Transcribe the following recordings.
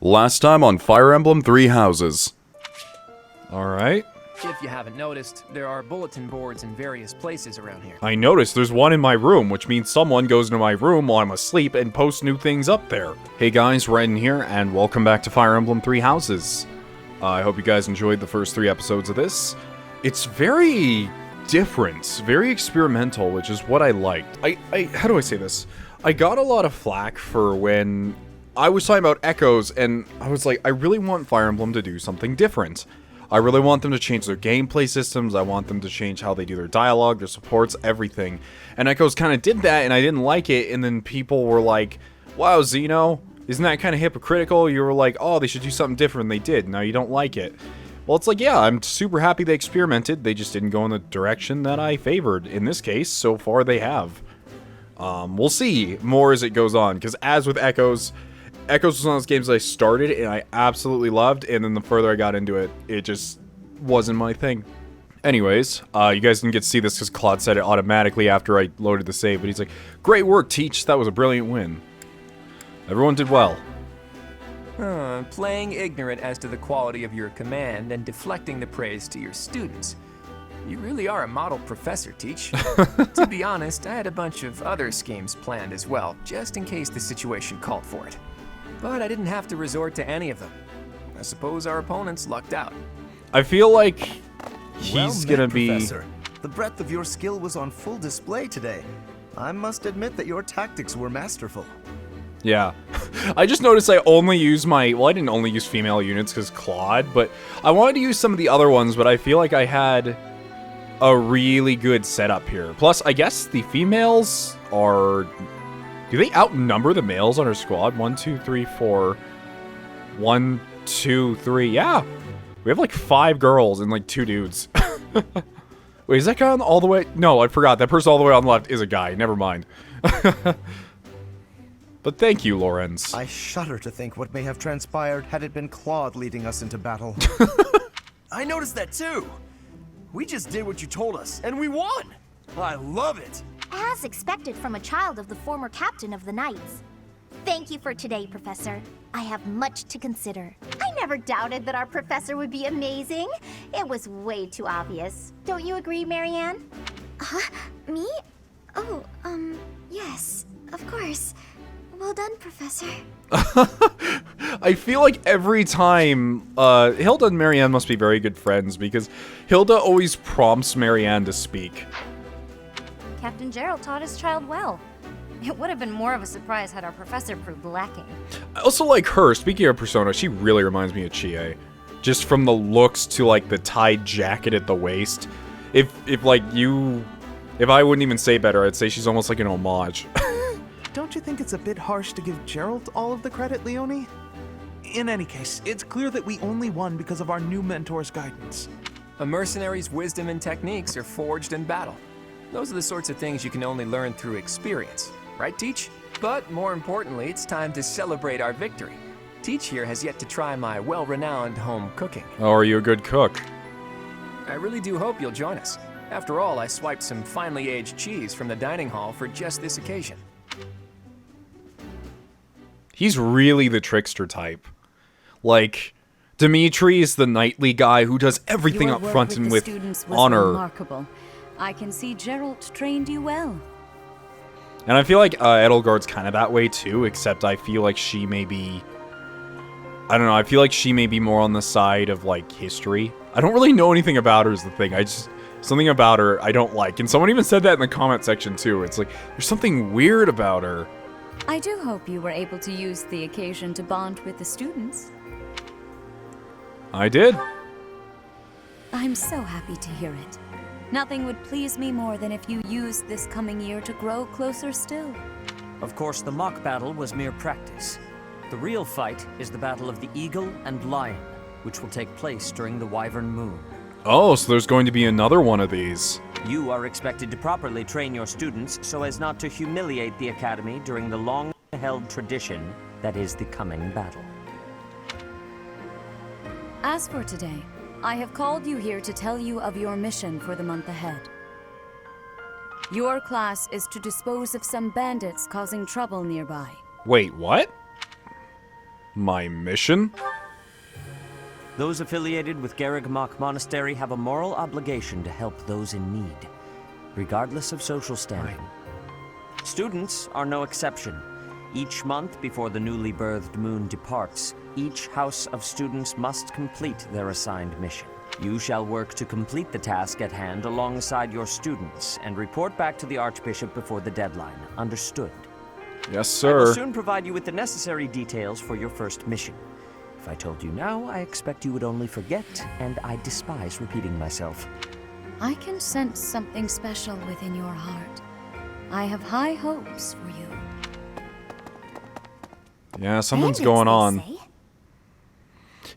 Last time on Fire Emblem 3 Houses. Alright. If you haven't noticed, there are bulletin boards in various places around here. I noticed there's one in my room, which means someone goes into my room while I'm asleep and posts new things up there. Hey guys, Ren here, and welcome back to Fire Emblem 3 Houses. I hope you guys enjoyed the first 3 episodes of this. It's very different, very experimental, which is what I liked. How do I say this? I got a lot of flack for when I was talking about echoes, and I was like, I really want Fire Emblem to do something different. I really want them to change their gameplay systems, I want them to change how they do their dialogue, their supports, everything. And Echoes kind of did that, and I didn't like it, and then people were like, wow, Xeno, isn't that kind of hypocritical? You were like, oh, they should do something different, and they did, now you don't like it. Well, it's like, yeah, I'm super happy they experimented, they just didn't go in the direction that I favored. In this case, so far they have. We'll see more as it goes on, because as with Echoes was one of those games I started and I absolutely loved, and then the further I got into it, it just wasn't my thing. Anyways, you guys didn't get to see this because Claude said it automatically after I loaded the save, but he's like, great work, Teach, that was a brilliant win. Everyone did well. Playing ignorant as to the quality of your command and deflecting the praise to your students. You really are a model professor, Teach. To be honest, I had a bunch of other schemes planned as well, just in case the situation called for it. But I didn't have to resort to any of them. I suppose our opponents lucked out. I feel like he's gonna be... Professor. The breadth of your skill was on full display today. I must admit that your tactics were masterful. Yeah. I just noticed I only use my... Well, I didn't only use female units because Claude, but I wanted to use some of the other ones, but I feel like I had a really good setup here. Plus, I guess the females are... Do they outnumber the males on our squad? 1, 2, 3, 4. 1, 2, 3. Yeah. We have like 5 girls and like 2 dudes. Wait, is that guy on all the way? No, I forgot. That person all the way on the left is a guy. Never mind. But thank you, Lorenz. I shudder to think what may have transpired had it been Claude leading us into battle. I noticed that too. We just did what you told us, and we won! I love it! As expected from a child of the former captain of the Knights. Thank you for today, Professor. I have much to consider. I never doubted that our professor would be amazing. It was way too obvious. Don't you agree, Marianne? Huh? Me? Oh, yes, of course. Well done, Professor. I feel like every time, Hilda and Marianne must be very good friends because Hilda always prompts Marianne to speak. Captain Gerald taught his child well. It would have been more of a surprise had our professor proved lacking. I also like her. Speaking of Persona, she really reminds me of Chie. Just from the looks to like the tied jacket at the waist. If I wouldn't even say better, I'd say she's almost like an homage. Don't you think it's a bit harsh to give Gerald all of the credit, Leonie? In any case, it's clear that we only won because of our new mentor's guidance. A mercenary's wisdom and techniques are forged in battle. Those are the sorts of things you can only learn through experience. Right, Teach? But more importantly, it's time to celebrate our victory. Teach here has yet to try my well-renowned home cooking. Oh, are you a good cook? I really do hope you'll join us. After all, I swiped some finely aged cheese from the dining hall for just this occasion. He's really the trickster type. Like, Dimitri is the knightly guy who does everything up front and with honor. Remarkable. I can see Gerald trained you well. And I feel like Edelgard's kind of that way too, except I feel like she may be... I don't know, I feel like she may be more on the side of, like, history. I don't really know anything about her is the thing. Something about her I don't like. And someone even said that in the comment section too. It's like, there's something weird about her. I do hope you were able to use the occasion to bond with the students. I did. I'm so happy to hear it. Nothing would please me more than if you used this coming year to grow closer still. Of course, the mock battle was mere practice. The real fight is the battle of the Eagle and Lion, which will take place during the Wyvern Moon. Oh, so there's going to be another one of these. You are expected to properly train your students so as not to humiliate the Academy during the long-held tradition that is the coming battle. As for today, I have called you here to tell you of your mission for the month ahead. Your class is to dispose of some bandits causing trouble nearby. Wait, what? My mission? Those affiliated with Garreg Mach Monastery have a moral obligation to help those in need, regardless of social standing. Students are no exception. Each month before the newly birthed moon departs, each house of students must complete their assigned mission. You shall work to complete the task at hand alongside your students and report back to the Archbishop before the deadline. Understood? Yes, I will sir. soon provide you with the necessary details for your first mission. If I told you now, I expect you would only forget, and I despise repeating myself. I can sense something special within your heart. I have high hopes for you. Yeah, something's Bandits, going they on. say.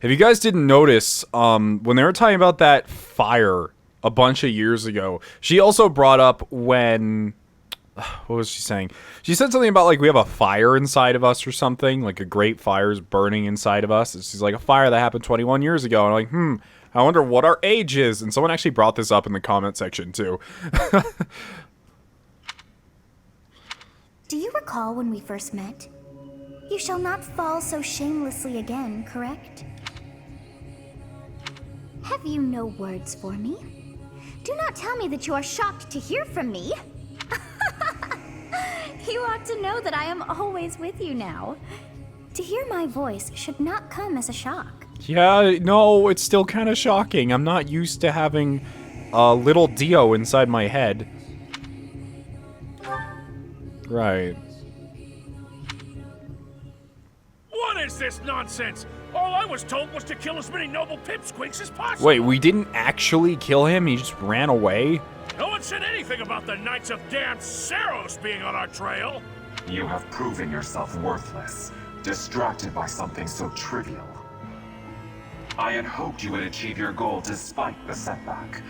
If you guys didn't notice, when they were talking about that fire a bunch of years ago, she also brought up when... What was she saying? She said something about, like, we have a fire inside of us or something. Like, a great fire's burning inside of us. She's like, a fire that happened 21 years ago. And I'm like, I wonder what our age is. And someone actually brought this up in the comment section, too. Do you recall when we first met? You shall not fall so shamelessly again, correct? Have you no words for me? Do not tell me that you are shocked to hear from me. You ought to know that I am always with you now. To hear my voice should not come as a shock. Yeah, no, it's still kind of shocking. I'm not used to having a little Dio inside my head. Right. What is this nonsense? All I was told was to kill as many noble pipsqueaks as possible. Wait, we didn't actually kill him? He just ran away? No one said anything about the Knights of damn Seiros being on our trail. You have proven yourself worthless, distracted by something so trivial. I had hoped you would achieve your goal despite the setback.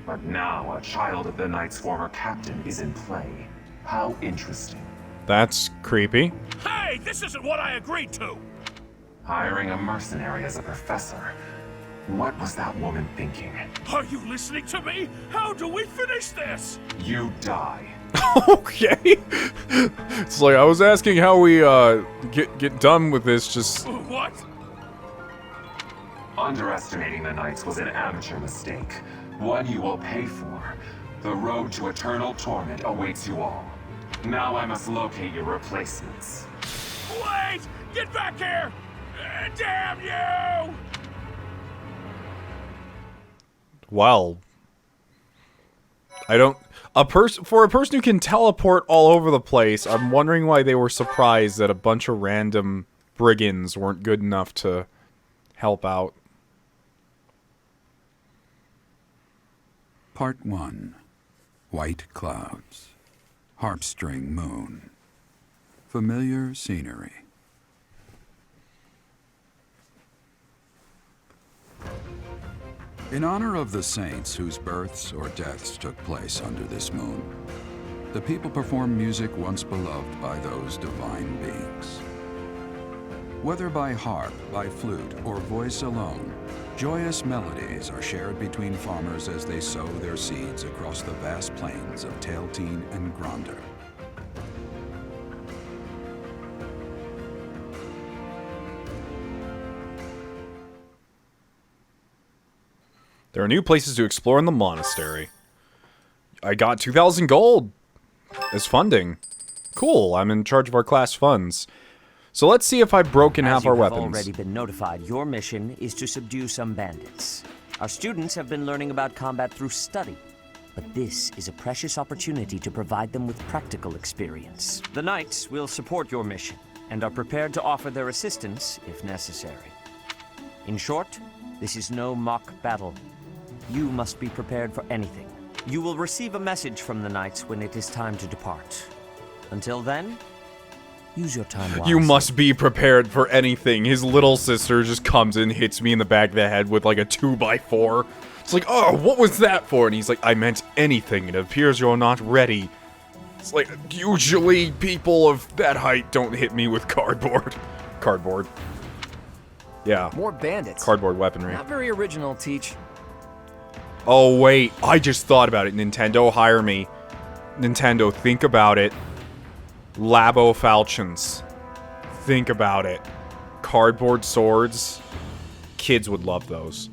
But now a child of the Knight's former captain is in play. How interesting. That's creepy. Hey, this isn't what I agreed to. Hiring a mercenary as a professor. What was that woman thinking? Are you listening to me? How do we finish this? You die. Okay. It's like, I was asking how we, get done with this, just... What? Underestimating the Knights was an amateur mistake. One you will pay for. The road to eternal torment awaits you all. Now I must locate your replacements. Wait! Get back here! Damn you! Well, I don't... For a person who can teleport all over the place, I'm wondering why they were surprised that a bunch of random brigands weren't good enough to help out. Part 1. White Clouds. Harpstring Moon. Familiar scenery. In honor of the saints whose births or deaths took place under this moon, the people perform music once beloved by those divine beings. Whether by harp, by flute, or voice alone, joyous melodies are shared between farmers as they sow their seeds across the vast plains of Tailteen and Gronder. There are new places to explore in the monastery. I got 2,000 gold as funding. Cool, I'm in charge of our class funds. So let's see if I've broken half our weapons. As you have already been notified, your mission is to subdue some bandits. Our students have been learning about combat through study, but this is a precious opportunity to provide them with practical experience. The Knights will support your mission, and are prepared to offer their assistance if necessary. In short, this is no mock battle. You must be prepared for anything. You will receive a message from the Knights when it is time to depart. Until then, use your time wisely. You must be prepared for anything. His little sister just comes in, hits me in the back of the head with like a 2x4. It's like, oh, what was that for? And he's like, I meant anything. It appears you're not ready. It's like, usually people of that height don't hit me with cardboard. Cardboard. Yeah. More bandits. Cardboard weaponry. Not very original, Teach. Oh, wait. I just thought about it. Nintendo, hire me. Nintendo, think about it. Labo Falchions. Think about it. cardboard swords. Kids would love those.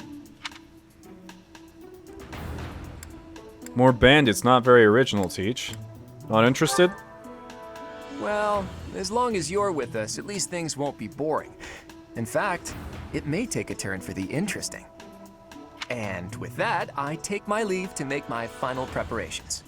More bandits, not very original, Teach. Not interested? Well, as long as you're with us, at least things won't be boring. In fact, it may take a turn for the interesting. And with that, I take my leave to make my final preparations.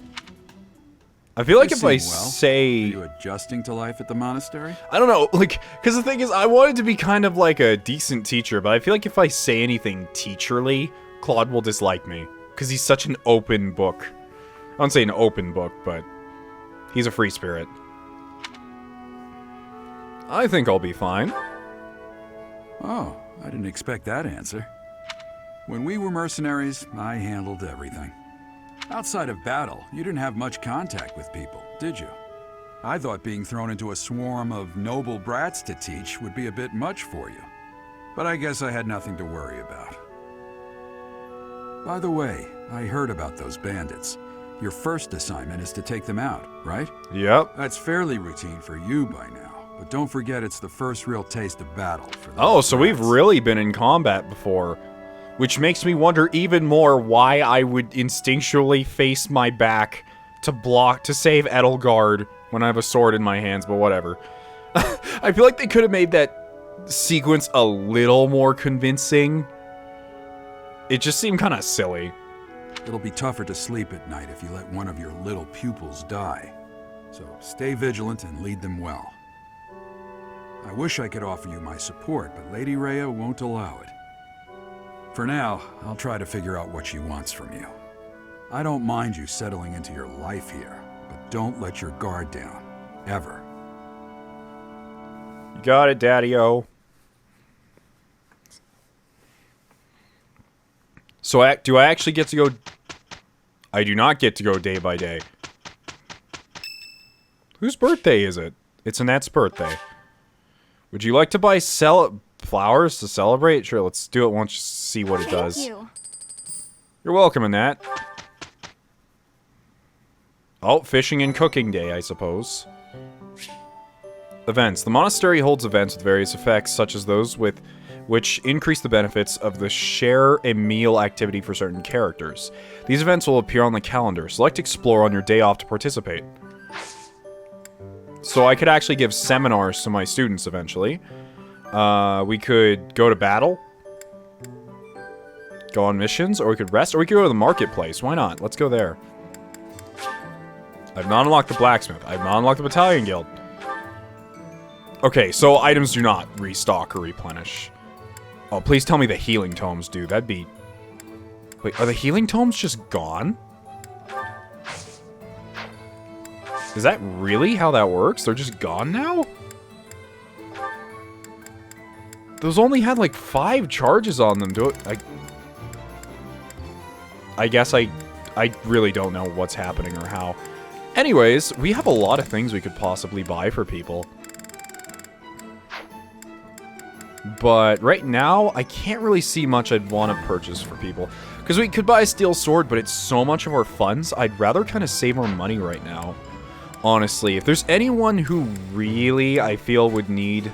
I feel like You if I seem well. say... Are you adjusting to life at the monastery? I don't know, like, because the thing is, I wanted to be kind of like a decent teacher, but I feel like if I say anything teacherly, Claude will dislike me. Because he's such an open book. I don't say an open book, but he's a free spirit. I think I'll be fine. Oh, I didn't expect that answer. When we were mercenaries, I handled everything. Outside of battle, you didn't have much contact with people, did you? I thought being thrown into a swarm of noble brats to teach would be a bit much for you. But I guess I had nothing to worry about. By the way, I heard about those bandits. Your first assignment is to take them out, right? Yep. That's fairly routine for you by now. But don't forget it's the first real taste of battle for those Oh, so we've brats. really been in combat before. Which makes me wonder even more why I would instinctually face my back to save Edelgard when I have a sword in my hands, but whatever. I feel like they could have made that sequence a little more convincing. It just seemed kind of silly. It'll be tougher to sleep at night if you let one of your little pupils die. So stay vigilant and lead them well. I wish I could offer you my support, but Lady Rhea won't allow it. For now, I'll try to figure out what she wants from you. I don't mind you settling into your life here, but don't let your guard down. Ever. You got it, Daddy-o. So do I actually get to go... I do not get to go day by day. Whose birthday is it? It's Annette's birthday. Would you like to buy flowers to celebrate? Sure, let's do it once, just see what it does. Thank you. You're welcome, Annette. Oh, fishing and cooking day, I suppose. Events. The monastery holds events with various effects, such as those which increase the benefits of the share a meal activity for certain characters. These events will appear on the calendar. Select Explore on your day off to participate. So I could actually give seminars to my students eventually. We could go to battle. Go on missions, or we could rest, or we could go to the marketplace. Why not? Let's go there. I've not unlocked the blacksmith. I've not unlocked the battalion guild. Okay, so items do not restock or replenish. Oh, please tell me the healing tomes do. That'd be... Wait, are the healing tomes just gone? Is that really how that works? They're just gone now? Those only had like 5 charges on them. I guess I really don't know what's happening or how. Anyways, we have a lot of things we could possibly buy for people. But right now, I can't really see much I'd want to purchase for people. Because we could buy a steel sword, but it's so much of our funds, I'd rather kind of save our money right now. Honestly, if there's anyone who really, I feel, would need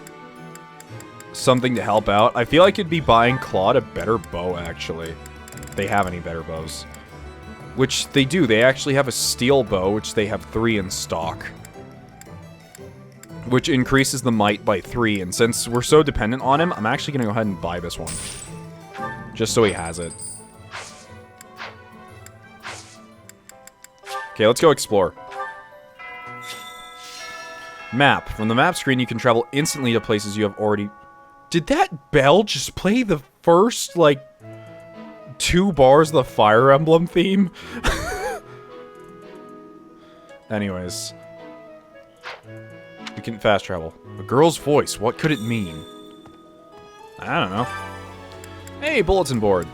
something to help out, I feel like it'd be buying Claude a better bow, actually. If they have any better bows. Which they do. They actually have a steel bow, which they have 3 in stock. Which increases the might by 3, and since we're so dependent on him, I'm actually going to go ahead and buy this one. Just so he has it. Okay, let's go explore. Map. From the map screen, you can travel instantly to places you have already... Did that bell just play the first, like, 2 bars of the Fire Emblem theme? Anyways. We can fast travel. A girl's voice. What could it mean? I don't know. Hey, bulletin board.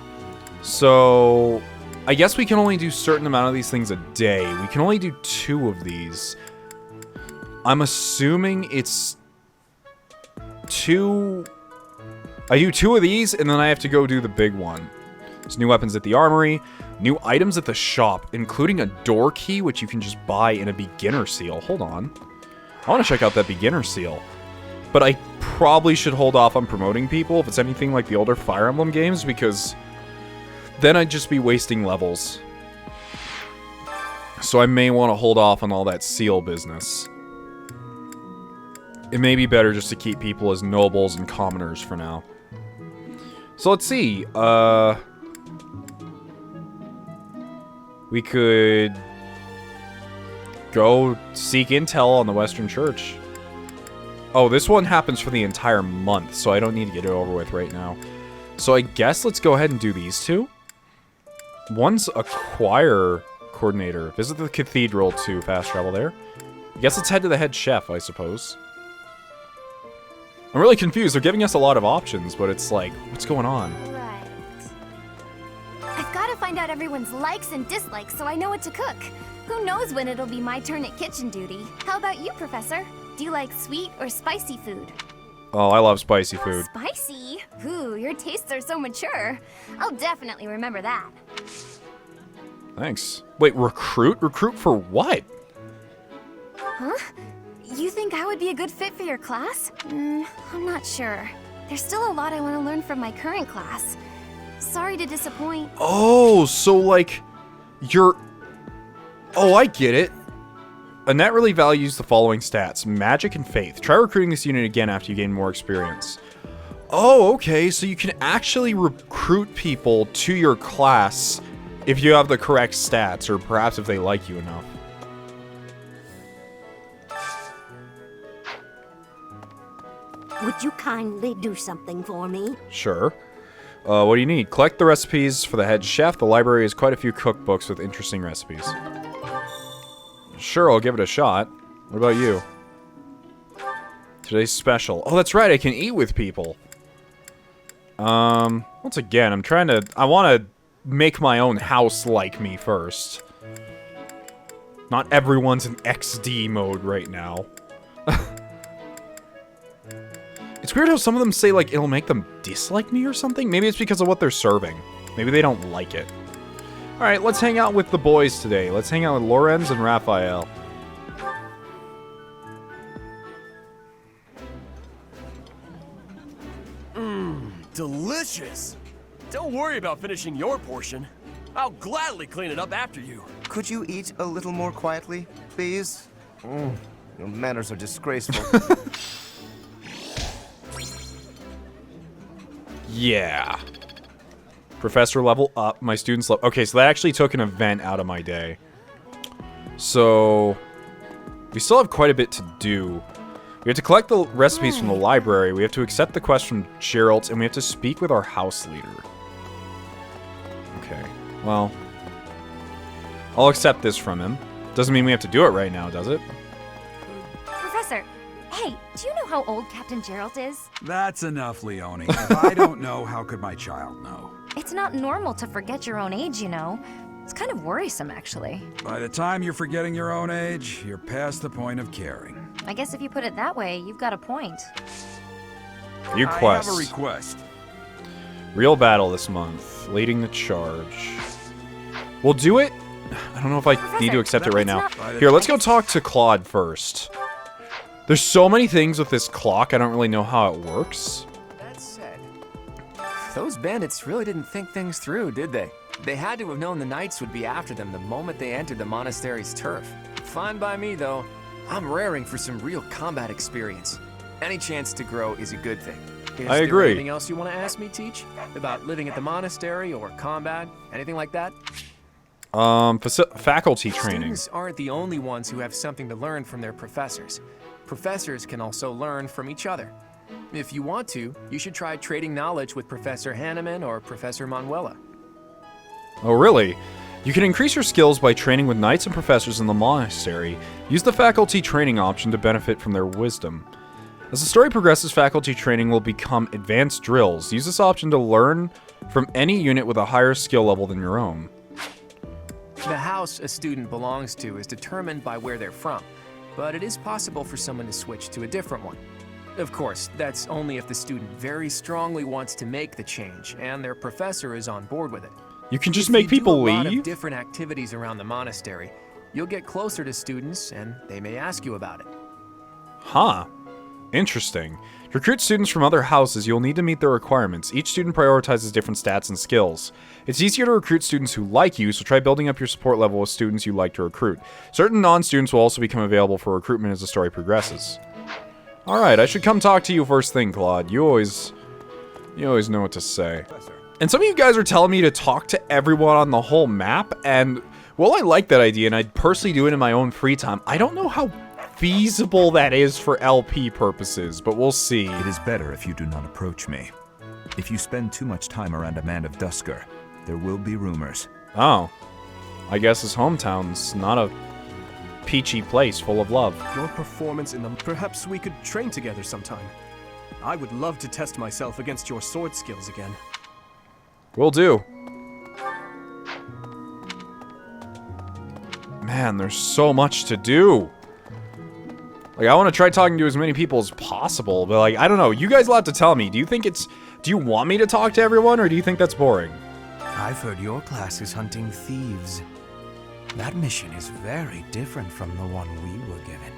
So, I guess we can only do a certain amount of these things a day. We can only do 2 of these. I'm assuming it's 2... I do 2 of these, and then I have to go do the big one. There's new weapons at the armory, new items at the shop, including a door key, which you can just buy in a beginner seal. Hold on. I want to check out that beginner seal. but I probably should hold off on promoting people if it's anything like the older Fire Emblem games, because then I'd just be wasting levels. So I may want to hold off on all that seal business. It may be better just to keep people as nobles and commoners for now. So let's see. We could go seek intel on the Western Church. Oh, this one happens for the entire month, so I don't need to get it over with right now. So I guess let's go ahead and do these two. One's a choir coordinator. Visit the cathedral to fast travel there. I guess let's head to the head chef, I suppose. I'm really confused. They're giving us a lot of options, but it's like, what's going on? Right. I've got to find out everyone's likes and dislikes so I know what to cook. Who knows when it'll be my turn at kitchen duty? How about you, Professor? Do you like sweet or spicy food? Oh, I love spicy food. Spicy? Ooh, your tastes are so mature. I'll definitely remember that. Thanks. Wait, recruit? Recruit for what? Huh? You think I would be a good fit for your class? I'm not sure. There's still a lot I want to learn from my current class. Sorry to disappoint. Oh, so like, you're... Oh, I get it. Annette really values the following stats: magic and faith. Try recruiting this unit again after you gain more experience. Oh, okay, so you can actually recruit people to your class if you have the correct stats, or perhaps if they like you enough. Would you kindly do something for me? Sure. What do you need? Collect the recipes for the head chef. The library has quite a few cookbooks with interesting recipes. Sure, I'll give it a shot. What about you? Today's special. Oh, that's right, I can eat with people. Once again, I want to make my own house like me first. Not everyone's in XD mode right now. It's weird how some of them say, like, it'll make them dislike me or something. Maybe it's because of what they're serving. Maybe they don't like it. Alright, let's hang out with the boys today. Let's hang out with Lorenz and Raphael. Delicious! Don't worry about finishing your portion. I'll gladly clean it up after you. Could you eat a little more quietly, please? Your manners are disgraceful. Yeah. Professor level up. My students level... Okay, so that actually took an event out of my day. So... we still have quite a bit to do. We have to collect the recipes from the library. We have to accept the quest from Geralt, and we have to speak with our house leader. Okay. Well... I'll accept this from him. Doesn't mean we have to do it right now, does it? Professor, hey, do you know how old Captain Geralt is? That's enough, Leone. If I don't know, how could my child know? It's not normal to forget your own age, you know. It's kind of worrisome, actually. By the time you're forgetting your own age, you're past the point of caring. I guess if you put it that way, you've got a point. New quest. I have a request. Real battle this month. Leading the charge. We'll do it. I don't know if I need to accept it right now. Here, let's go talk to Claude first. There's so many things with this clock, I don't really know how it works. That said, those bandits really didn't think things through, did they? They had to have known the knights would be after them the moment they entered the monastery's turf. Fine by me, though. I'm raring for some real combat experience. Any chance to grow is a good thing. I agree. Is there anything else you want to ask me, Teach? About living at the monastery or combat? Anything like that? Faculty training. Students aren't the only ones who have something to learn from their professors. Professors can also learn from each other. If you want to, you should try trading knowledge with Professor Hanneman or Professor Manuela. Oh, really? You can increase your skills by training with knights and professors in the monastery. Use the faculty training option to benefit from their wisdom. As the story progresses, faculty training will become advanced drills. Use this option to learn from any unit with a higher skill level than your own. The house a student belongs to is determined by where they're from, but it is possible for someone to switch to a different one. Of course, that's only if the student very strongly wants to make the change and their professor is on board with it. You can just make people leave? If you do a lot of different activities around the monastery, you'll get closer to students and they may ask you about it. Huh. Interesting. To recruit students from other houses, you'll need to meet their requirements. Each student prioritizes different stats and skills. It's easier to recruit students who like you, so try building up your support level with students you like to recruit. Certain non-students will also become available for recruitment as the story progresses. Alright, I should come talk to you first thing, Claude. You always know what to say. And some of you guys are telling me to talk to everyone on the whole map, and while I like that idea, and I'd personally do it in my own free time, I don't know how feasible that is for LP purposes, but we'll see. It is better if you do not approach me. If you spend too much time around a man of Dusker, there will be rumors. Oh. I guess his hometown's not a peachy place full of love. Your performance in them. Perhaps we could train together sometime. I would love to test myself against your sword skills again. Will do. Man, there's so much to do. Like, I want to try talking to as many people as possible, but, like, I don't know. You guys will have to tell me. Do you want me to talk to everyone, or do you think that's boring? I've heard your class is hunting thieves. That mission is very different from the one we were given.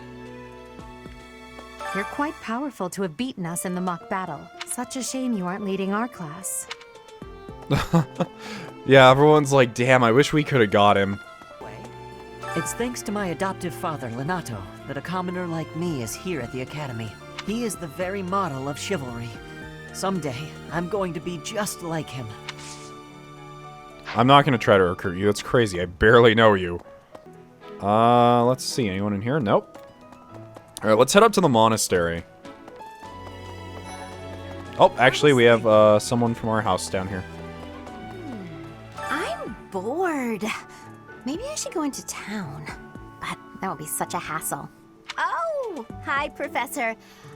You're quite powerful to have beaten us in the mock battle. Such a shame you aren't leading our class. Yeah, everyone's like, damn, I wish we could have got him. It's thanks to my adoptive father, Lenato, that a commoner like me is here at the Academy. He is the very model of chivalry. Someday, I'm going to be just like him. I'm not going to try to recruit you. That's crazy. I barely know you. Let's see. Anyone in here? Nope. Alright, let's head up to the monastery. Oh, actually, we have someone from our house down here. I'm bored. Maybe I should go into town. But that would be such a hassle. Oh, hi, Professor.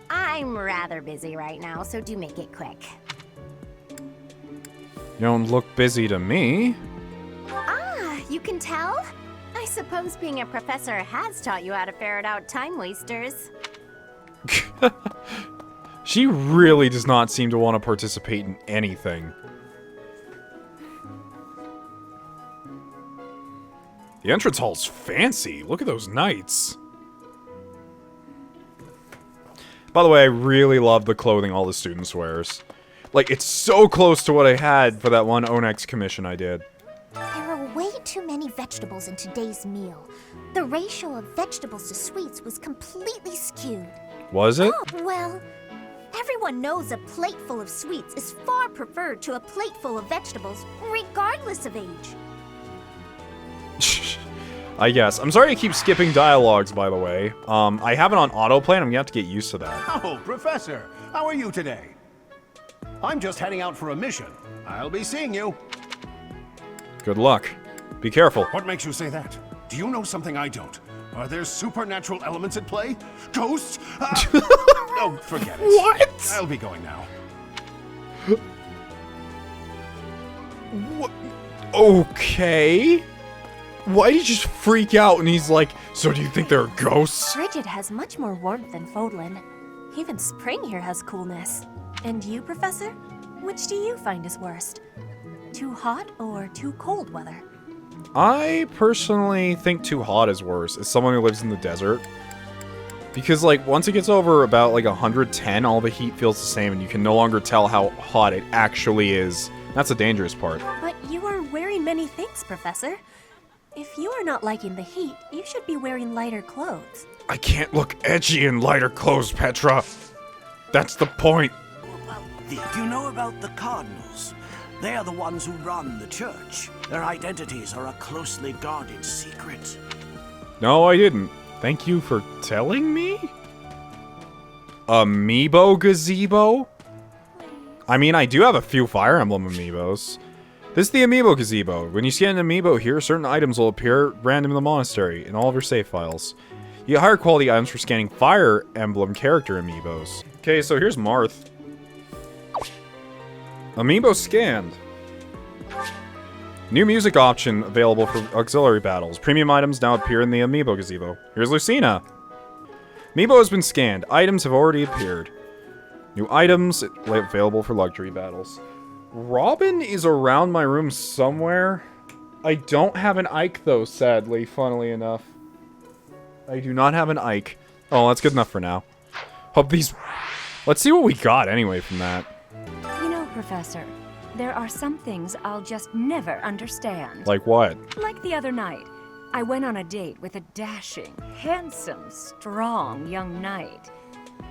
I'm rather busy right now, so do make it quick. You don't look busy to me. Ah, you can tell? I suppose being a professor has taught you how to ferret out time wasters. She really does not seem to want to participate in anything. The entrance hall's fancy. Look at those knights. By the way, I really love the clothing all the students wears. Like, it's so close to what I had for that one Onyx commission I did. There are way too many vegetables in today's meal. The ratio of vegetables to sweets was completely skewed. Was it? Oh, well, everyone knows a plate full of sweets is far preferred to a plate full of vegetables, regardless of age. I guess. I'm sorry I keep skipping dialogues, by the way. I have it on autoplay, and I'm gonna have to get used to that. Oh, Professor, how are you today? I'm just heading out for a mission. I'll be seeing you. Good luck. Be careful. What makes you say that? Do you know something I don't? Are there supernatural elements at play? Ghosts? Oh, forget it. What? I'll be going now. What? Okay. Why did you just freak out? And he's like, so do you think there are ghosts? Frigid has much more warmth than Fódlan. Even spring here has coolness. And you, Professor? Which do you find is worst? Too hot or too cold weather? I personally think too hot is worse, as someone who lives in the desert. Because, like, once it gets over about, like, 110, all the heat feels the same, and you can no longer tell how hot it actually is. That's the dangerous part. But you are wearing many things, Professor. If you are not liking the heat, you should be wearing lighter clothes. I can't look edgy in lighter clothes, Petra. That's the point. Do you know about the Cardinals? They are the ones who run the church. Their identities are a closely guarded secret. No, I didn't. Thank you for telling me? Amiibo gazebo? I mean, I do have a few Fire Emblem amiibos. This is the Amiibo gazebo. When you scan an amiibo here, certain items will appear random in the monastery in all of your save files. You get higher quality items for scanning Fire Emblem character amiibos. Okay, so here's Marth. Amiibo scanned. New music option available for auxiliary battles. Premium items now appear in the Amiibo gazebo. Here's Lucina. Amiibo has been scanned. Items have already appeared. New items available for luxury battles. Robin is around my room somewhere. I don't have an Ike, though, sadly, funnily enough. I do not have an Ike. Oh, that's good enough for now. Hope these... Let's see what we got anyway from that. You know, Professor, there are some things I'll just never understand. Like what? Like the other night, I went on a date with a dashing, handsome, strong young knight.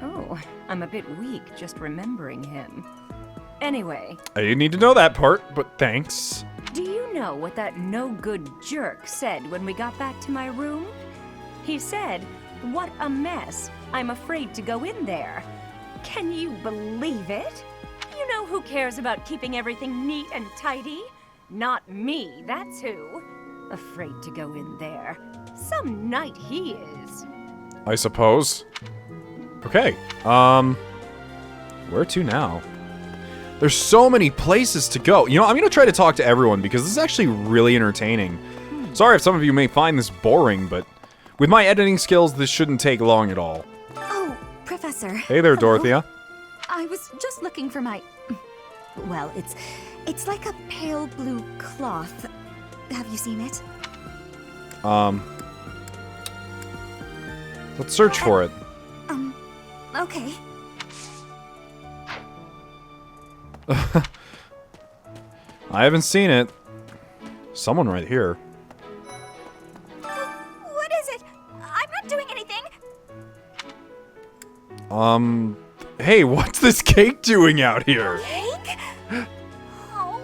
Oh, I'm a bit weak just remembering him. Anyway. I didn't need to know that part, but thanks. Do you know what that no-good jerk said when we got back to my room? He said, "What a mess. I'm afraid to go in there." Can you believe it? You know who cares about keeping everything neat and tidy? Not me, that's who. Afraid to go in there. Some knight he is. I suppose. Okay, where to now? There's so many places to go. You know, I'm gonna try to talk to everyone because this is actually really entertaining. Sorry if some of you may find this boring, but with my editing skills, this shouldn't take long at all. Oh, Professor. Hey there, Hello. Dorothea. I was just looking for my... Well, it's like a pale blue cloth. Have you seen it? Let's search for it. Okay. I haven't seen it. Someone right here. What is it? I'm not doing anything. Hey, what's this cake doing out here? Cake? Oh,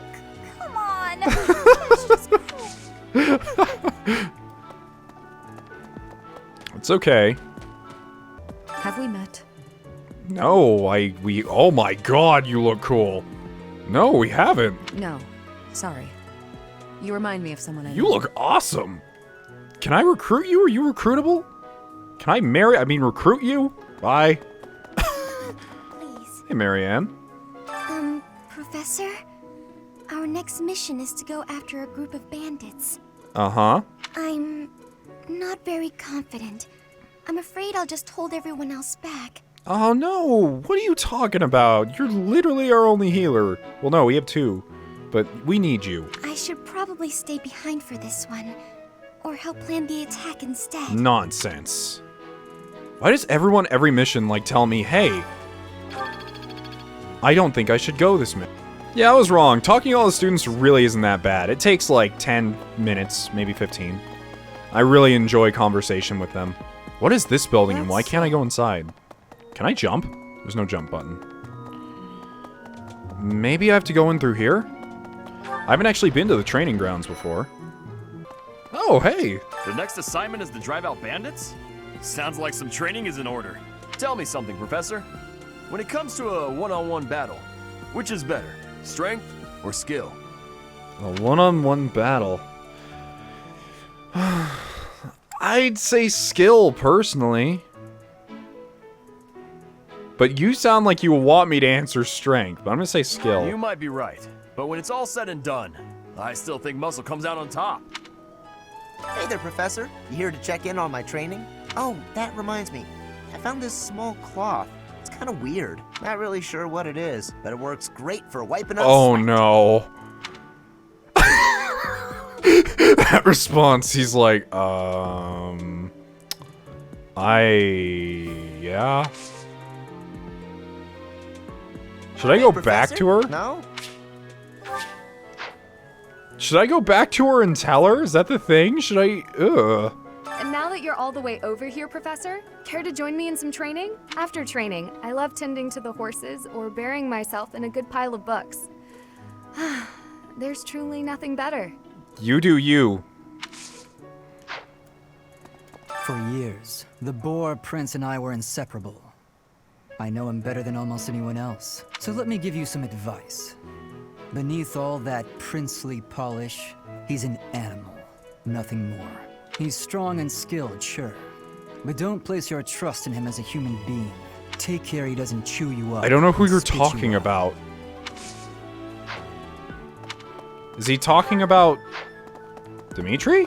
come on. It's okay. Have we met? No, oh my god, you look cool. No, we haven't. No, sorry. You remind me of someone I know. You look awesome. Can I recruit you? Are you recruitable? Can I recruit you? Bye. Please. Hey, Marianne. Professor? Our next mission is to go after a group of bandits. Uh-huh. I'm not very confident. I'm afraid I'll just hold everyone else back. Oh no, what are you talking about? You're literally our only healer. Well, no, we have two, but we need you. I should probably stay behind for this one, or help plan the attack instead. Nonsense. Why does everyone every mission like tell me, hey, I don't think I should go this mission? Yeah, I was wrong. Talking to all the students really isn't that bad. It takes like 10 minutes, maybe 15. I really enjoy conversation with them. What is this building and why can't I go inside? Can I jump? There's no jump button. Maybe I have to go in through here? I haven't actually been to the training grounds before. Oh, hey! The next assignment is to drive out bandits? Sounds like some training is in order. Tell me something, Professor. When it comes to a one-on-one battle, which is better, strength or skill? A one-on-one battle. I'd say skill, personally. But you sound like you want me to answer strength, but I'm gonna say skill. You might be right, but when it's all said and done, I still think muscle comes out on top. Hey there, Professor. You here to check in on my training? Oh, that reminds me. I found this small cloth. It's kind of weird. Not really sure what it is, but it works great for wiping out Oh sweat. no. That response, he's like, yeah. Should I go back to her? No? Should I go back to her and tell her? Is that the thing? Should I? And now that you're all the way over here, Professor, care to join me in some training? After training, I love tending to the horses or burying myself in a good pile of books. There's truly nothing better. You do you. For years, the Boar Prince and I were inseparable. I know him better than almost anyone else, so let me give you some advice. Beneath all that princely polish, he's an animal, nothing more. He's strong and skilled, sure, but don't place your trust in him as a human being. Take care he doesn't chew you up. I don't know who and you're spit you talking out. about. Is he talking about Dimitri?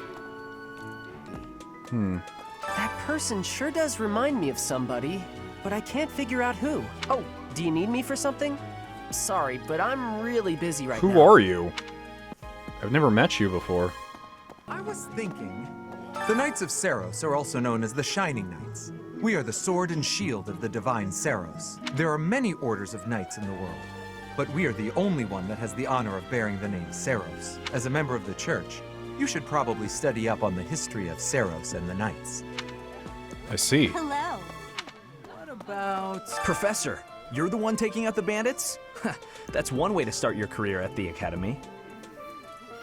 That person sure does remind me of somebody, but I can't figure out who. Oh, do you need me for something? Sorry, but I'm really busy right now. Who are you? I've never met you before. I was thinking, the Knights of Seiros are also known as the Shining Knights. We are the sword and shield of the divine Seiros. There are many orders of knights in the world, but we are the only one that has the honor of bearing the name Seiros. As a member of the church, you should probably study up on the history of Seiros and the knights. I see. Hello. What about... Professor, you're the one taking out the bandits? That's one way to start your career at the academy.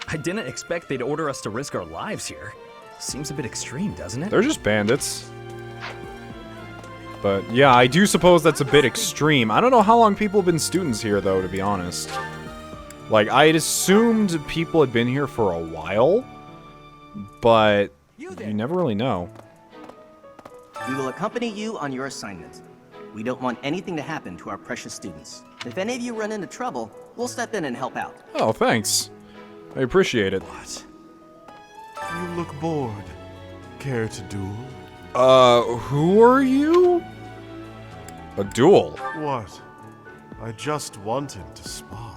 I didn't expect they'd order us to risk our lives here. Seems a bit extreme, doesn't it? They're just bandits. But yeah, I do suppose that's a bit extreme. I don't know how long people have been students here, though, to be honest. Like, I had assumed people had been here for a while, but you never really know. We will accompany you on your assignment. We don't want anything to happen to our precious students. If any of you run into trouble, we'll step in and help out. Oh, thanks. I appreciate it. What? You look bored. Care to duel? Who are you? A duel? What? I just wanted to spar.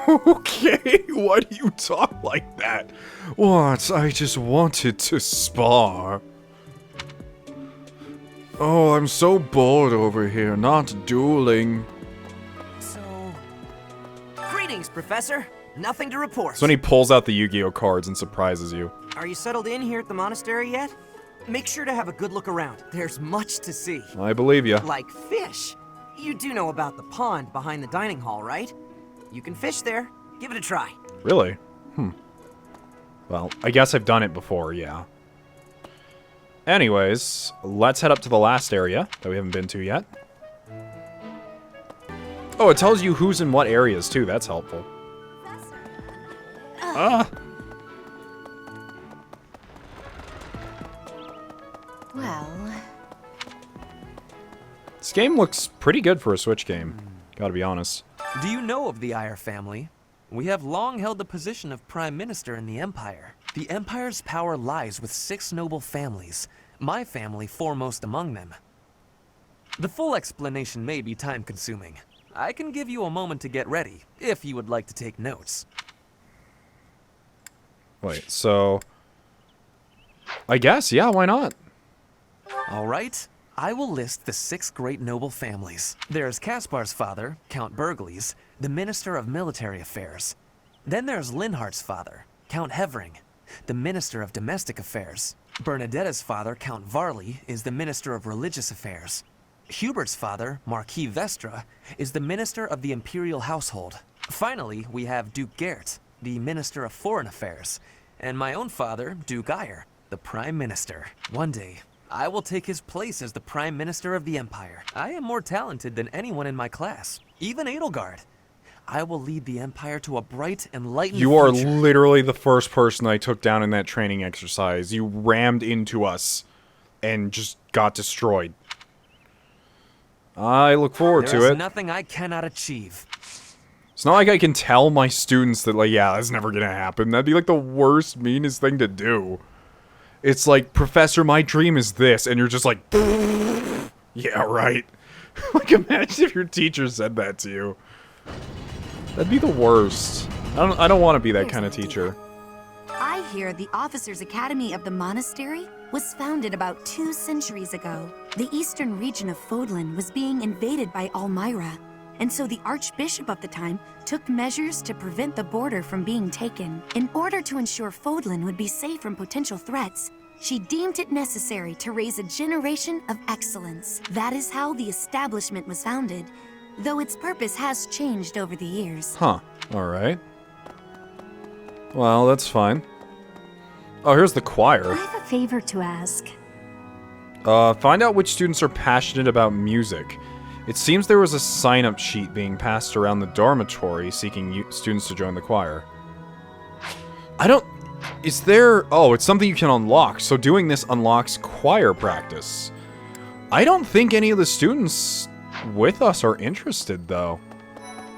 Okay, why do you talk like that? What? I just wanted to spar. Oh, I'm so bored over here, not dueling. So... Greetings, Professor. Nothing to report. So when he pulls out the Yu-Gi-Oh cards and surprises you. Are you settled in here at the monastery yet? Make sure to have a good look around. There's much to see. I believe you. Like fish. You do know about the pond behind the dining hall, right? You can fish there. Give it a try. Really? Well, I guess I've done it before, yeah. Anyways, let's head up to the last area that we haven't been to yet. Oh, it tells you who's in what areas, too. That's helpful. Well... This game looks pretty good for a Switch game, gotta be honest. Do you know of the Eyre family? We have long held the position of Prime Minister in the Empire. The Empire's power lies with 6 noble families, my family foremost among them. The full explanation may be time-consuming. I can give you a moment to get ready, if you would like to take notes. Wait, so... I guess, yeah, why not? All right, I will list the 6 great noble families. There's Caspar's father, Count Bergles, the Minister of Military Affairs. Then there's Linhardt's father, Count Hevering, the Minister of Domestic Affairs. Bernadetta's father, Count Varley, is the Minister of Religious Affairs. Hubert's father, Marquis Vestra, is the Minister of the Imperial Household. Finally, we have Duke Gert, the Minister of Foreign Affairs, and my own father, Duke Eyre, the Prime Minister. One day, I will take his place as the Prime Minister of the Empire. I am more talented than anyone in my class, even Edelgard. I will lead the Empire to a bright, enlightened You are future. literally the first person I took down in that training exercise. You rammed into us and just got destroyed. I look forward to There it. is nothing I cannot achieve. It's not like I can tell my students that, like, yeah, that's never gonna happen. That'd be, like, the worst, meanest thing to do. It's like, Professor, my dream is this, and you're just like, yeah, right. Like, imagine if your teacher said that to you. That'd be the worst. I don't want to be that kind of teacher. I hear the Officers' Academy of the Monastery was founded about 2 centuries ago. The eastern region of Fódlan was being invaded by Almyra, and so the Archbishop of the time took measures to prevent the border from being taken. In order to ensure Fódlan would be safe from potential threats, she deemed it necessary to raise a generation of excellence. That is how the establishment was founded, though its purpose has changed over the years. Huh. Alright. Well, that's fine. Oh, here's the choir. I have a favor to ask. Find out which students are passionate about music. It seems there was a sign-up sheet being passed around the dormitory seeking students to join the choir. I don't... Is there... Oh, it's something you can unlock. So doing this unlocks choir practice. I don't think any of the students with us are interested, though.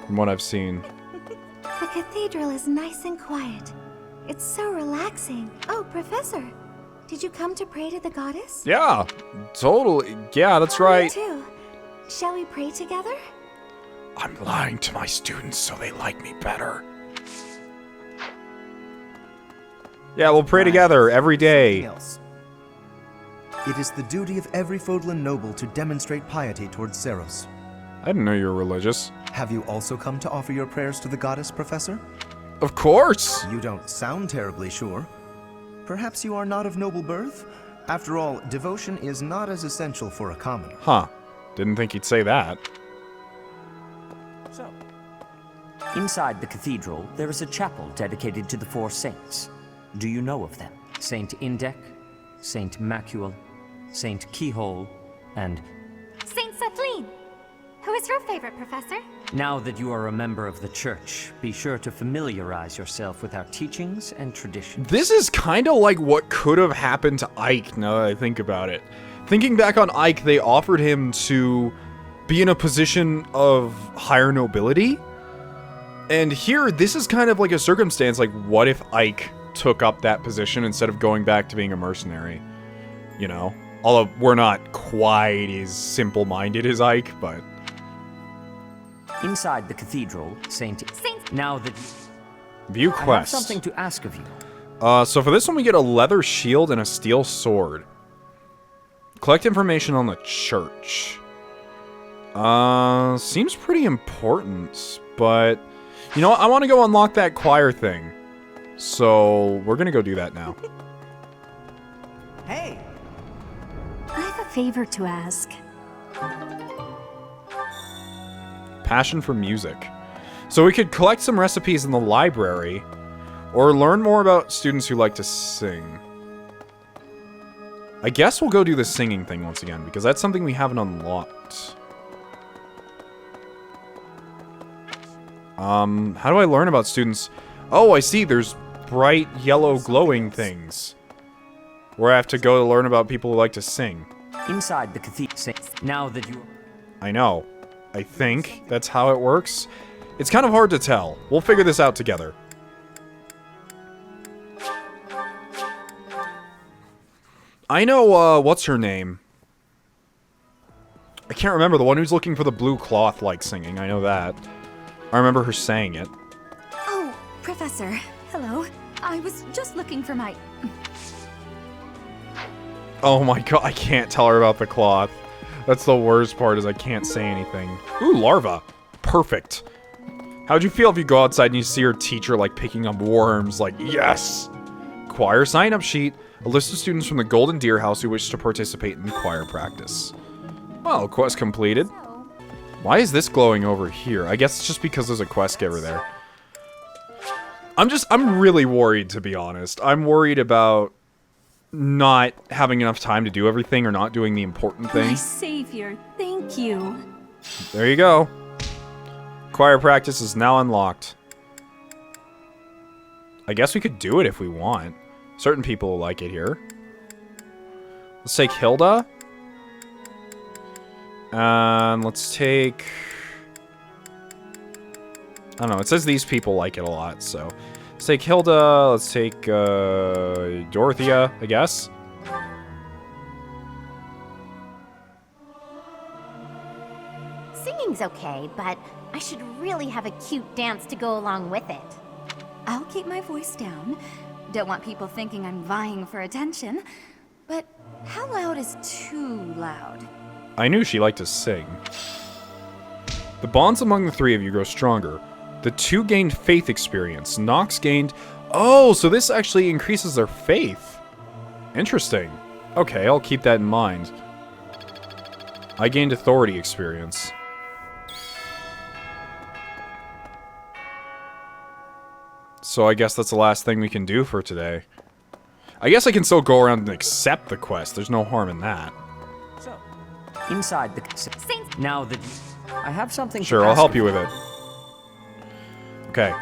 From what I've seen. The cathedral is nice and quiet. It's so relaxing. Oh, Professor, did you come to pray to the goddess? Yeah, totally. Yeah, that's Me right. too. Shall we pray together? I'm lying to my students so they like me better. Yeah, we'll pray together every day. It is the duty of every Fódlan noble to demonstrate piety towards Seiros. I didn't know you were religious. Have you also come to offer your prayers to the goddess, Professor? Of course! You don't sound terribly sure. Perhaps you are not of noble birth? After all, devotion is not as essential for a commoner. Huh. Didn't think you'd say that. So, inside the cathedral, there is a chapel dedicated to the 4 saints. Do you know of them? Saint Indec, Saint Macuel, Saint Keyhole, and... Saint Setline! Who is your favorite, Professor? Now that you are a member of the Church, be sure to familiarize yourself with our teachings and traditions. This is kind of like what could have happened to Ike, now that I think about it. Thinking back on Ike, they offered him to be in a position of higher nobility. And here, this is kind of like a circumstance, like what if Ike took up that position instead of going back to being a mercenary? You know? Although we're not quite as simple-minded as Ike, but... Inside the cathedral, now that... View I have quest. something to ask of you. So for this one, we get a leather shield and a steel sword. Collect information on the church. Seems pretty important, but... You know what? I want to go unlock that choir thing. So, we're gonna go do that now. Hey! I have a favor to ask. Passion for music. So we could collect some recipes in the library, or learn more about students who like to sing. I guess we'll go do the singing thing once again, because that's something we haven't unlocked. How do I learn about students? Oh, I see, there's bright yellow glowing things. Where I have to go to learn about people who like to sing. Inside the cathedral, now that you... I know. I think that's how it works. It's kind of hard to tell. We'll figure this out together. I know, what's her name? I can't remember. The one who's looking for the blue cloth like singing. I know that. I remember her saying it. Oh, Professor. Hello. I was just looking for my... Oh my god, I can't tell her about the cloth. That's the worst part, is I can't say anything. Ooh, larva. Perfect. How'd you feel if you go outside and you see your teacher, like, picking up worms? Like, yes! Choir sign-up sheet. A list of students from the Golden Deer House who wish to participate in choir practice. Well, quest completed. Why is this glowing over here? I guess it's just because there's a quest giver there. I'm really worried, to be honest. I'm worried about not having enough time to do everything or not doing the important My thing. savior, thank you. There you go. Choir practice is now unlocked. I guess we could do it if we want. Certain people will like it here. Let's take Hilda. And let's take... I don't know, it says these people like it a lot, so... Let's take Hilda, let's take, Dorothea, I guess. Singing's okay, but I should really have a cute dance to go along with it. I'll keep my voice down. Don't want people thinking I'm vying for attention. But how loud is too loud? I knew she liked to sing. The bonds among the three of you grow stronger. The two gained faith experience. Nox gained... Oh, so this actually increases their faith. Interesting. Okay, I'll keep that in mind. I gained authority experience. So I guess that's the last thing we can do for today. I guess I can still go around and accept the quest. There's no harm in that. So, inside the... Now that I have something Sure, to I'll ask help of you with it. Okay.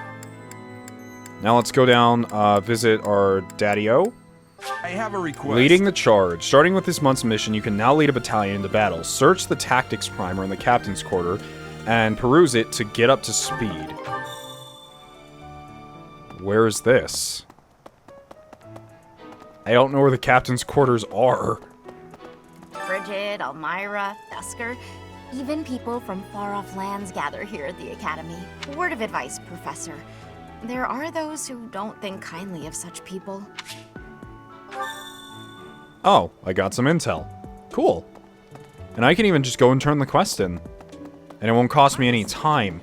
Now let's go down, visit our Daddy-O. I have a request. Leading the charge. Starting with this month's mission, you can now lead a battalion into battle. Search the tactics primer in the captain's quarter and peruse it to get up to speed. Where is this? I don't know where the captain's quarters are. Bridget, Elmira, Dusker, even people from far-off lands gather here at the Academy. Word of advice, Professor. There are those who don't think kindly of such people. Oh, I got some intel. Cool. And I can even just go and turn the quest in. And it won't cost me any time.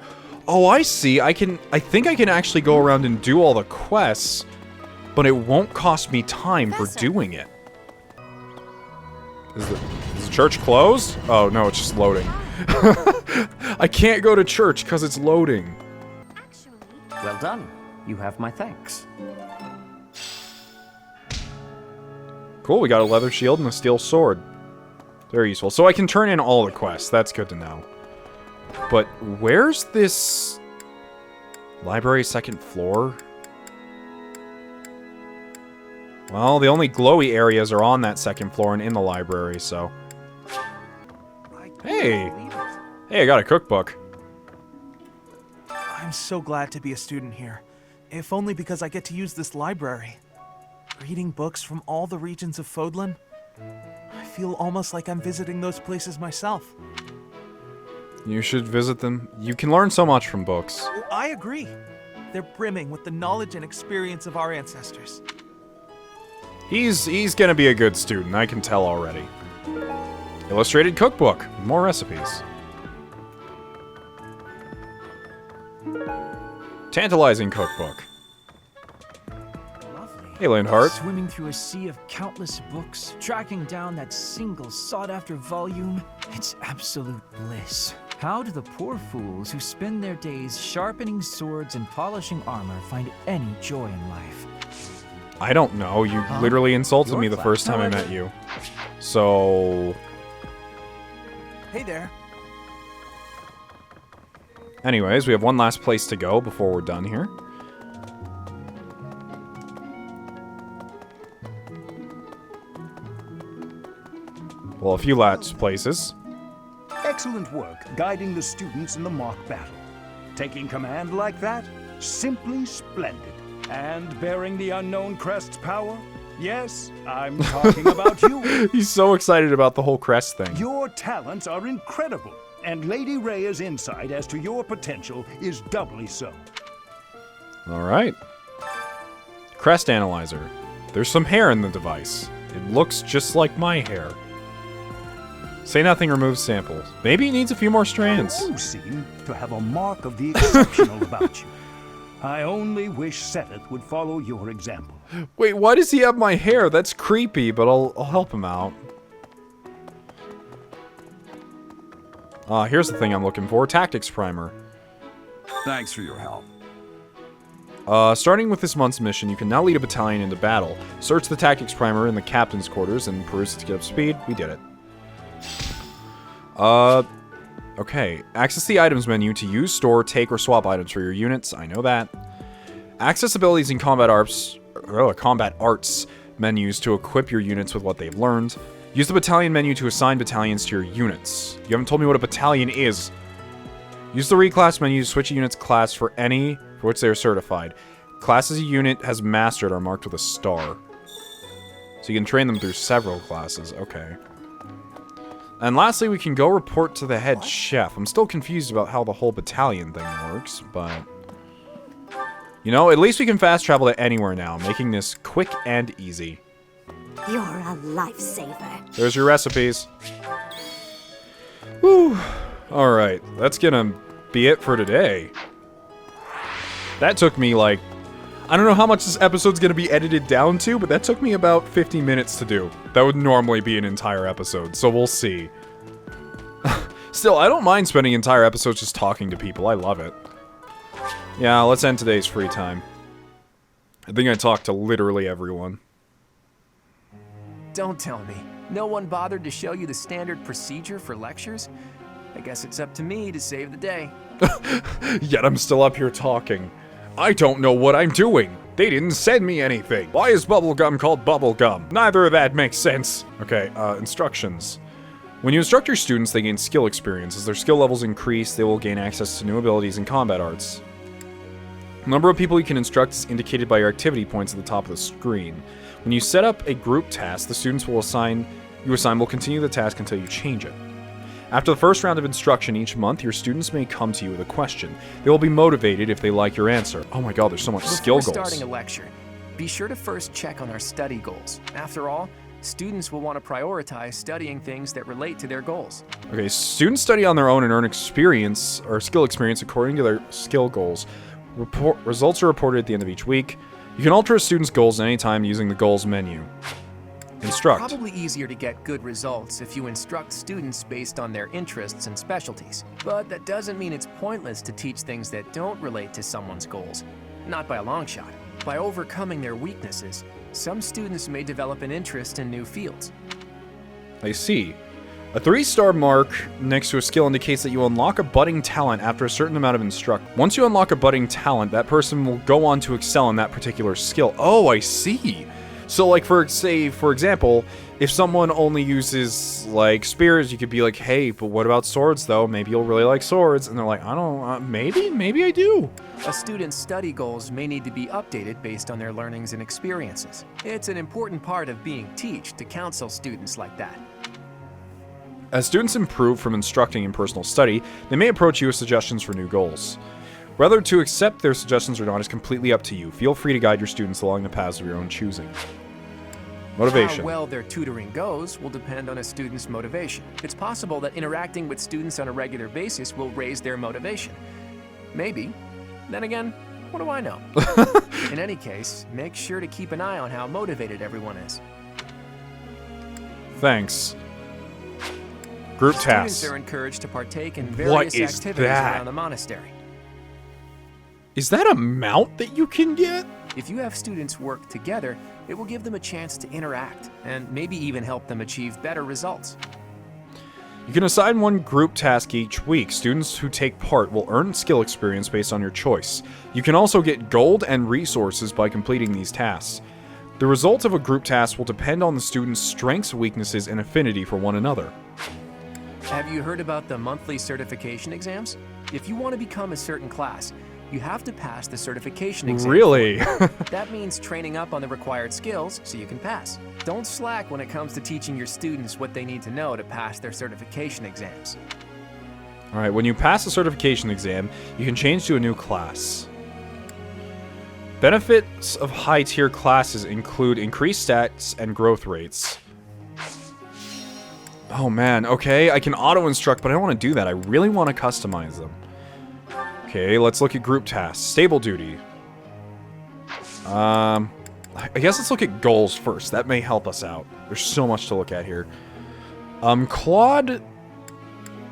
Oh, I see. I think I can actually go around and do all the quests, but it won't cost me time for doing it. Is the church closed? Oh, no, it's just loading. I can't go to church because it's loading. Well done. You have my thanks. Cool, we got a leather shield and a steel sword. Very useful. So I can turn in all the quests. That's good to know. But where's this library second floor? Well, the only glowy areas are on that second floor and in the library, so... Hey! Hey, I got a cookbook. I'm so glad to be a student here. If only because I get to use this library. Reading books from all the regions of Fódlan, I feel almost like I'm visiting those places myself. You should visit them. You can learn so much from books. I agree. They're brimming with the knowledge and experience of our ancestors. He's gonna be a good student, I can tell already. Illustrated cookbook. More recipes. Tantalizing cookbook. Hey, Lindhart. Swimming through a sea of countless books, tracking down that single sought-after volume, it's absolute bliss. How do the poor fools who spend their days sharpening swords and polishing armor find any joy in life? I don't know. You literally insulted me the first time I met you. So... Hey there. Anyways, we have one last place to go before we're done here. Well, a few last places. Excellent work guiding the students in the mock battle. Taking command like that? Simply splendid. And bearing the unknown crest's power? Yes, I'm talking about you. He's so excited about the whole crest thing. Your talents are incredible, and Lady Rhea's insight as to your potential is doubly so. Alright. Crest analyzer. There's some hair in the device. It looks just like my hair. Say nothing removes samples. Maybe it needs a few more strands. You seem to have a mark of the exceptional about you. I only wish Seth would follow your example. Wait, why does he have my hair? That's creepy, but I'll help him out. Here's the thing I'm looking for. Tactics primer. Thanks for your help. Starting with this month's mission, you can now lead a battalion into battle. Search the tactics primer in the captain's quarters and peruse it to get up to speed. We did it. Okay. Access the items menu to use, store, take, or swap items for your units. I know that. Access abilities in combat arts menus to equip your units with what they've learned. Use the battalion menu to assign battalions to your units. You haven't told me what a battalion is. Use the reclass menu to switch a unit's class for which they are certified. Classes a unit has mastered are marked with a star. So you can train them through several classes. Okay. And lastly, we can go report to the head chef. I'm still confused about how the whole battalion thing works, but... You know, at least we can fast travel to anywhere now, making this quick and easy. You're a lifesaver. There's your recipes. Whew. Alright, that's gonna be it for today. That took me, like... I don't know how much this episode's gonna be edited down to, but that took me about 50 minutes to do. That would normally be an entire episode, so we'll see. Still, I don't mind spending entire episodes just talking to people. I love it. Yeah, let's end today's free time. I think I talked to literally everyone. Don't tell me. No one bothered to show you the standard procedure for lectures? I guess it's up to me to save the day. Yet I'm still up here talking. I don't know what I'm doing. They didn't send me anything. Why is bubblegum called bubblegum? Neither of that makes sense. Okay, instructions. When you instruct your students, they gain skill experience. As their skill levels increase, they will gain access to new abilities in combat arts. The number of people you can instruct is indicated by your activity points at the top of the screen. When you set up a group task, the students you assign will continue the task until you change it. After the first round of instruction each month, your students may come to you with a question. They will be motivated if they like your answer. Oh my god, there's so much skill goals. Before starting a lecture, be sure to first check on our study goals. After all, students will want to prioritize studying things that relate to their goals. Okay, students study on their own and earn experience, or skill experience, according to their skill goals. Results are reported at the end of each week. You can alter a student's goals at any time using the goals menu. Instruct. It's probably easier to get good results if you instruct students based on their interests and specialties. But that doesn't mean it's pointless to teach things that don't relate to someone's goals. Not by a long shot. By overcoming their weaknesses, some students may develop an interest in new fields. I see. A 3-star mark next to a skill indicates that you unlock a budding talent after a certain amount of instruct. Once you unlock a budding talent, that person will go on to excel in that particular skill. Oh, I see. So, like, for example, if someone only uses, like, spears, you could be like, hey, but what about swords, though? Maybe you'll really like swords. And they're like, I don't, maybe I do. A student's study goals may need to be updated based on their learnings and experiences. It's an important part of being teached to counsel students like that. As students improve from instructing in personal study, they may approach you with suggestions for new goals. Whether to accept their suggestions or not is completely up to you. Feel free to guide your students along the paths of your own choosing. Motivation. How well their tutoring goes will depend on a student's motivation. It's possible that interacting with students on a regular basis will raise their motivation. Maybe. Then again, what do I know? In any case, make sure to keep an eye on how motivated everyone is. Thanks. Group tasks. Students are encouraged to partake in various activities around the monastery. Is that a mount that you can get? If you have students work together, it will give them a chance to interact and maybe even help them achieve better results. You can assign one group task each week. Students who take part will earn skill experience based on your choice. You can also get gold and resources by completing these tasks. The result of a group task will depend on the student's strengths, weaknesses, and affinity for one another. Have you heard about the monthly certification exams? If you want to become a certain class, you have to pass the certification exam. Really? That means training up on the required skills so you can pass. Don't slack when it comes to teaching your students what they need to know to pass their certification exams. Alright, when you pass the certification exam, you can change to a new class. Benefits of high-tier classes include increased stats and growth rates. Oh man, okay, I can auto-instruct, but I don't want to do that. I really want to customize them. Okay, let's look at group tasks. Stable duty. I guess let's look at goals first. That may help us out. There's so much to look at here. Claude...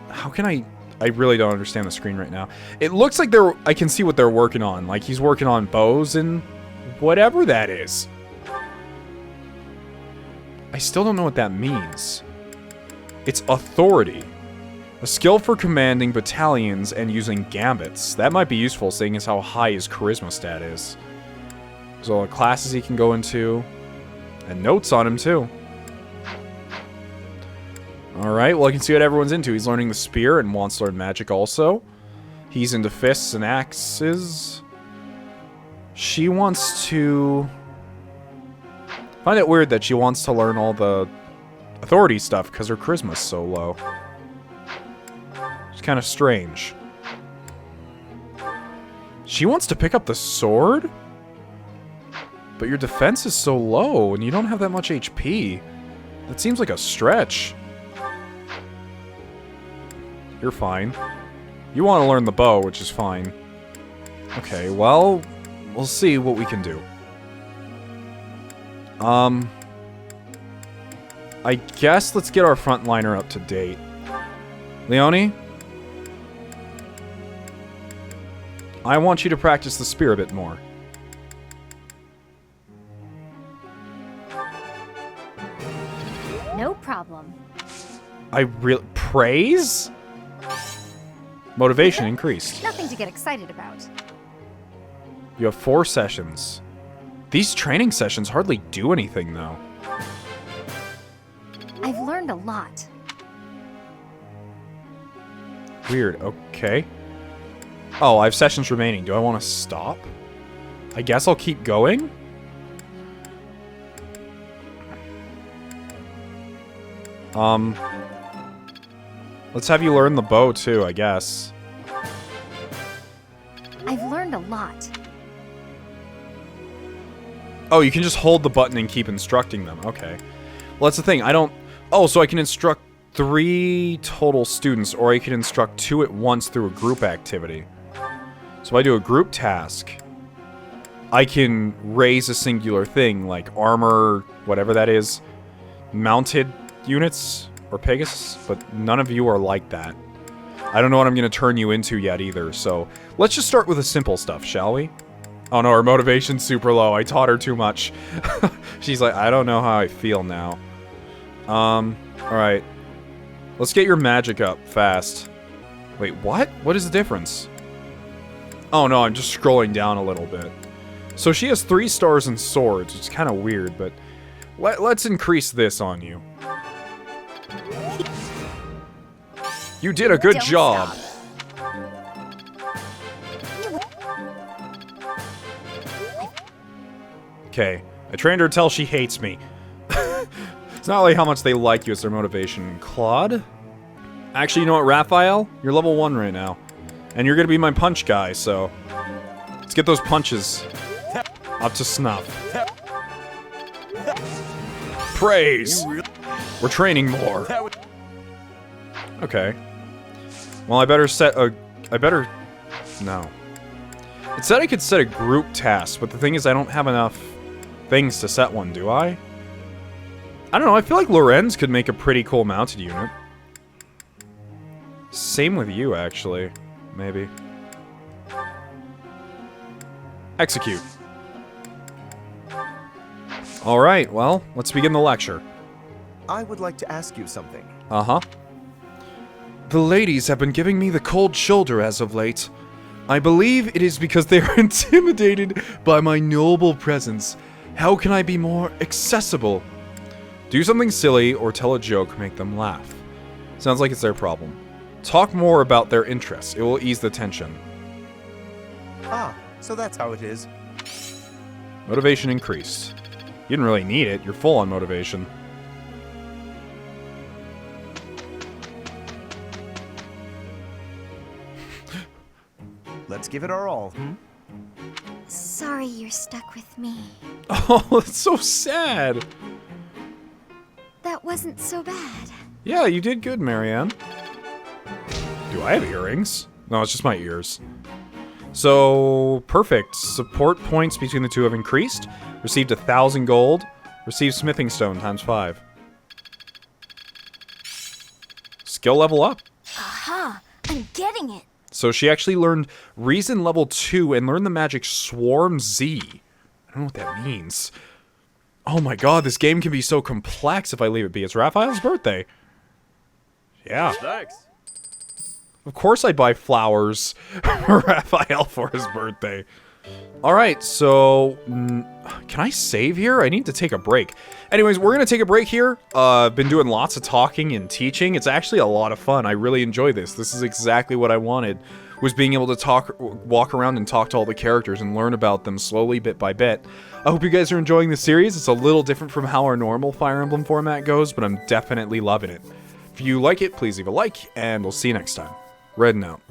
How can I really don't understand the screen right now. It looks like I can see what they're working on. Like, he's working on bows and whatever that is. I still don't know what that means. It's authority. A skill for commanding battalions and using gambits. That might be useful, seeing as how high his charisma stat is. There's all the classes he can go into. And notes on him, too. Alright, well I can see what everyone's into. He's learning the spear and wants to learn magic also. He's into fists and axes. She wants to... I find it weird that she wants to learn all the authority stuff because her charisma's so low. It's kind of strange. She wants to pick up the sword? But your defense is so low and you don't have that much HP. That seems like a stretch. You're fine. You want to learn the bow, which is fine. Okay, well, we'll see what we can do. I guess let's get our frontliner up to date. Leonie? I want you to practice the spear a bit more. No problem. Praise? Motivation increased. Nothing to get excited about. You have 4 sessions. These training sessions hardly do anything, though. I've learned a lot. Weird, okay. Oh, I have sessions remaining. Do I want to stop? I guess I'll keep going? Let's have you learn the bow, too, I guess. I've learned a lot. Oh, you can just hold the button and keep instructing them. Okay. Well, that's the thing. I don't... Oh, so I can instruct 3 total students, or I can instruct 2 at once through a group activity. So if I do a group task, I can raise a singular thing, like armor, whatever that is, mounted units, or Pegasus, but none of you are like that. I don't know what I'm going to turn you into yet either, so let's just start with the simple stuff, shall we? Oh no, her motivation's super low. I taught her too much. She's like, I don't know how I feel now. Alright. Let's get your magic up fast. Wait, what? What is the difference? Oh no, I'm just scrolling down a little bit. So she has 3 stars in swords, which is kind of weird, but let's increase this on you. You did a good job. Okay, I trained her till she hates me. It's not like how much they like you, it's their motivation. Claude? Actually, you know what, Raphael? You're level 1 right now. And you're gonna be my punch guy, so... Let's get those punches up to snuff. Praise! We're training more. Okay. Well, I better set a... No. It said I could set a group task, but the thing is I don't have enough things to set one, do I? I don't know, I feel like Lorenz could make a pretty cool mounted unit. Same with you, actually. Maybe. Execute. Alright, well, let's begin the lecture. I would like to ask you something. Uh-huh. The ladies have been giving me the cold shoulder as of late. I believe it is because they are intimidated by my noble presence. How can I be more accessible? Do something silly or tell a joke, make them laugh. Sounds like it's their problem. Talk more about their interests. It will ease the tension. Ah, so that's how it is. Motivation increased. You didn't really need it. You're full on motivation. Let's give it our all, hmm? Sorry you're stuck with me. Oh, that's so sad. That wasn't so bad. Yeah, you did good, Marianne. Do I have earrings? No, it's just my ears. So, perfect. Support points between the two have increased. Received 1,000 gold. Received smithing stone times 5. Skill level up. Aha! I'm getting it. So she actually learned Reason level 2 and learned the magic Swarm Z. I don't know what that means. Oh my god, this game can be so complex if I leave it be. It's Raphael's birthday. Yeah. Thanks. Of course I'd buy flowers for Raphael for his birthday. Alright, so... can I save here? I need to take a break. Anyways, we're gonna take a break here. I've been doing lots of talking and teaching. It's actually a lot of fun. I really enjoy this. This is exactly what I wanted, was being able to walk around and talk to all the characters and learn about them slowly, bit by bit. I hope you guys are enjoying the series. It's a little different from how our normal Fire Emblem format goes, but I'm definitely loving it. If you like it, please leave a like, and we'll see you next time. Red and out.